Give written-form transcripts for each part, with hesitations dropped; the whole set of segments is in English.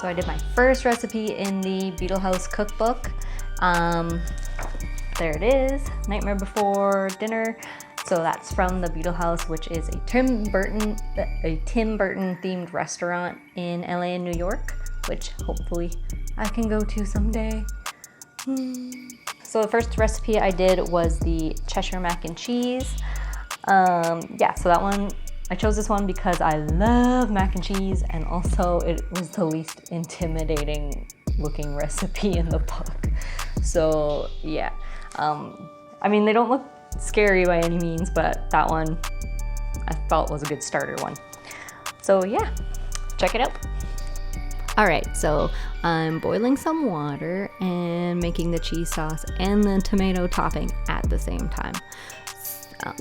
So I did my first recipe in the Beetle House cookbook. There it is, Nightmare Before Dinner. So that's from the Beetle House, which is a Tim Burton themed restaurant in LA and New York, which hopefully I can go to someday. So the first recipe I did was the Cheshire mac and cheese. Yeah, so that one, I chose this one because I love mac and cheese, and also it was the least intimidating looking recipe in the book. So yeah, I mean, they don't look scary by any means, but that one I felt was a good starter one. So yeah, check it out. All right, so I'm boiling some water and making the cheese sauce and the tomato topping at the same time,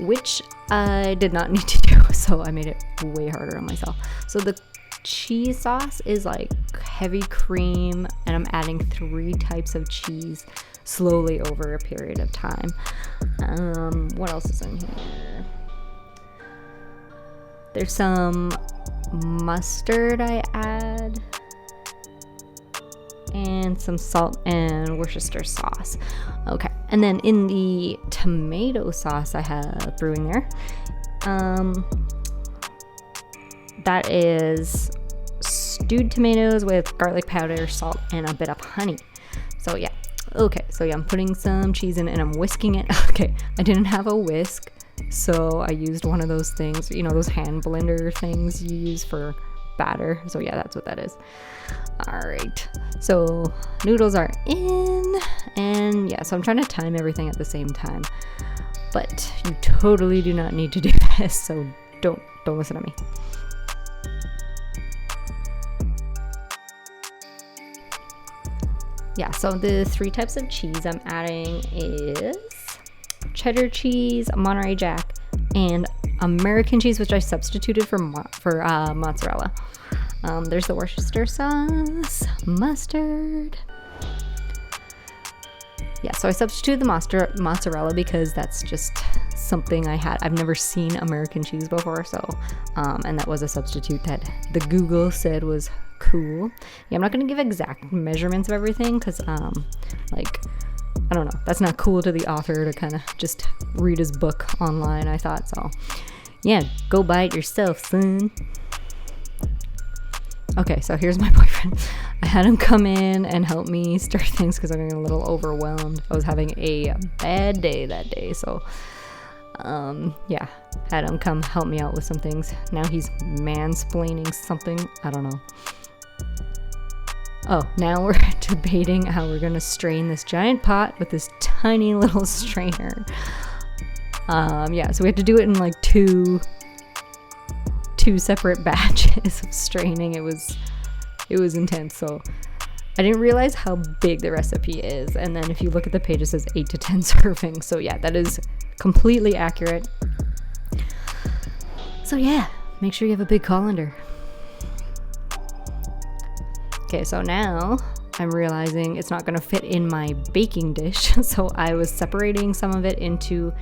which I did not need to do, so I made it way harder on myself. So the cheese sauce is like heavy cream, and I'm adding 3 types of cheese slowly over a period of time. What else is in here? There's some mustard I add, and some salt and Worcestershire sauce. Okay, and then in the tomato sauce I have brewing there, that is stewed tomatoes with garlic powder, salt, and a bit of honey. So yeah, okay, so yeah, I'm putting some cheese in and I'm whisking it. Okay, I didn't have a whisk, so I used one of those things, you know, those hand blender things you use for batter. So yeah, that's what that is. All right, so noodles are in, and yeah, so I'm trying to time everything at the same time, but you totally do not need to do this, so don't listen to me. Yeah, so the 3 types of cheese I'm adding is cheddar cheese, Monterey Jack, and American cheese, which I substituted for mozzarella. There's the Worcestershire sauce, mustard. Yeah, so I substituted the mozzarella because that's just something I've never seen American cheese before, so and that was a substitute that the Google said was cool. Yeah, I'm not gonna give exact measurements of everything because like, I don't know, that's not cool to the author to kind of just read his book online, I thought. So yeah, go buy it yourself, son. Okay, so here's my boyfriend. I had him come in and help me stir things because I'm getting a little overwhelmed. I was having a bad day that day, so yeah, had him come help me out with some things. Now he's mansplaining something, I don't know. Oh, now we're debating how we're gonna strain this giant pot with this tiny little strainer. Yeah, so we have to do it in like two separate batches of straining. It was intense. So I didn't realize how big the recipe is, and then if you look at the page, it says 8 to 10 servings. So yeah, that is completely accurate. So yeah, make sure you have a big colander. Okay, so now I'm realizing it's not going to fit in my baking dish, so I was separating some of it into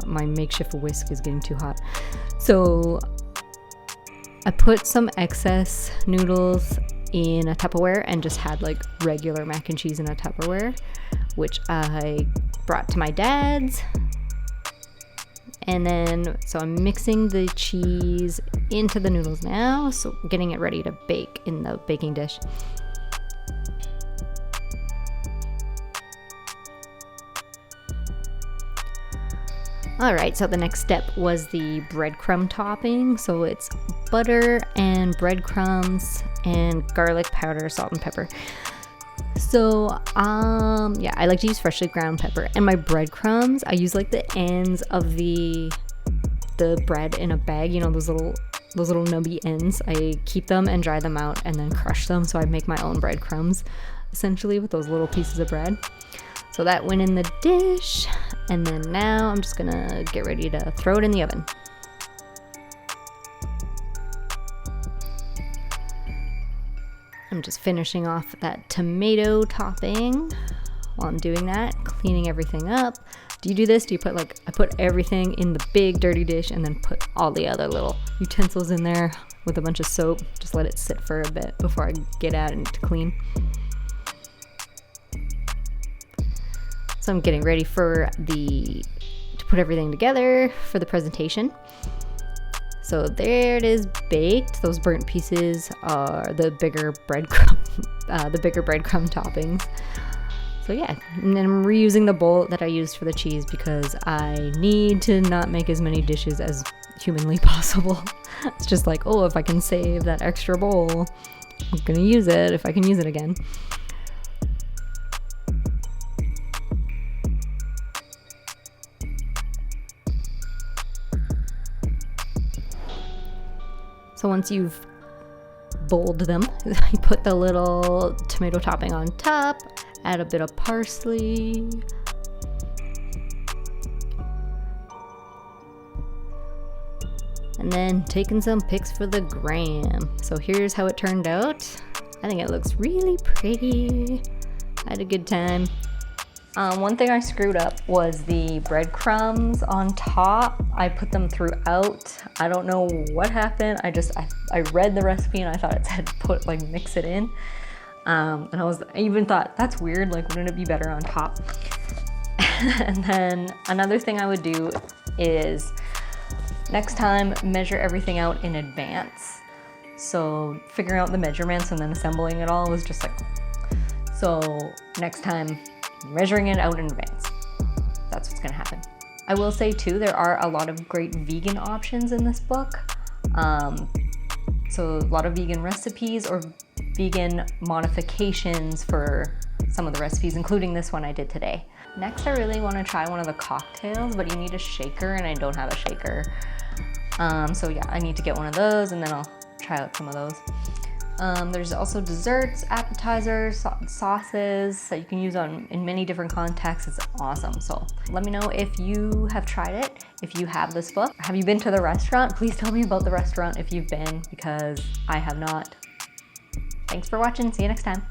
my makeshift whisk is getting too hot. So I put some excess noodles in a Tupperware and just had like regular mac and cheese in a Tupperware, which I brought to my dad's. And then, so I'm mixing the cheese into the noodles now, so getting it ready to bake in the baking dish. Alright, so the next step was the breadcrumb topping. So it's butter and breadcrumbs and garlic powder, salt and pepper. So, yeah, I like to use freshly ground pepper. And my breadcrumbs, I use like the ends of the bread in a bag, you know, those little nubby ends. I keep them and dry them out and then crush them, so I make my own breadcrumbs essentially with those little pieces of bread. So that went in the dish, and then now I'm just gonna get ready to throw it in the oven. I'm just finishing off that tomato topping while I'm doing that, cleaning everything up. Do you do this? Do you put I put everything in the big dirty dish and then put all the other little utensils in there? with a bunch of soap. Just let it sit for a bit before I get at it to clean. So I'm getting ready to put everything together for the presentation. So there it is, baked. Those burnt pieces are the bigger breadcrumb toppings. So yeah, and then I'm reusing the bowl that I used for the cheese because I need to not make as many dishes as humanly possible. It's just like, oh, if I can save that extra bowl, I'm gonna use it if I can use it again. So once you've bowled them, you put the little tomato topping on top, add a bit of parsley, and then taking some pics for the gram. So here's how it turned out. I think it looks really pretty. I had a good time. One thing I screwed up was the breadcrumbs on top. I put them throughout. I don't know what happened. I read the recipe and I thought it said mix it in. And I even thought, that's weird, like wouldn't it be better on top? And then another thing I would do is next time measure everything out in advance. So figuring out the measurements and then assembling it all was just like, so next time measuring it out in advance. That's what's gonna happen. I will say too, there are a lot of great vegan options in this book. So a lot of vegan recipes or vegan modifications for some of the recipes, including this one I did today. Next, I really want to try one of the cocktails, but you need a shaker and I don't have a shaker. So yeah, I need to get one of those and then I'll try out some of those. There's also desserts, appetizers, sauces that you can use in many different contexts. It's awesome. So let me know if you have tried it, if you have this book. Have you been to the restaurant? Please tell me about the restaurant if you've been, because I have not. Thanks for watching. See you next time.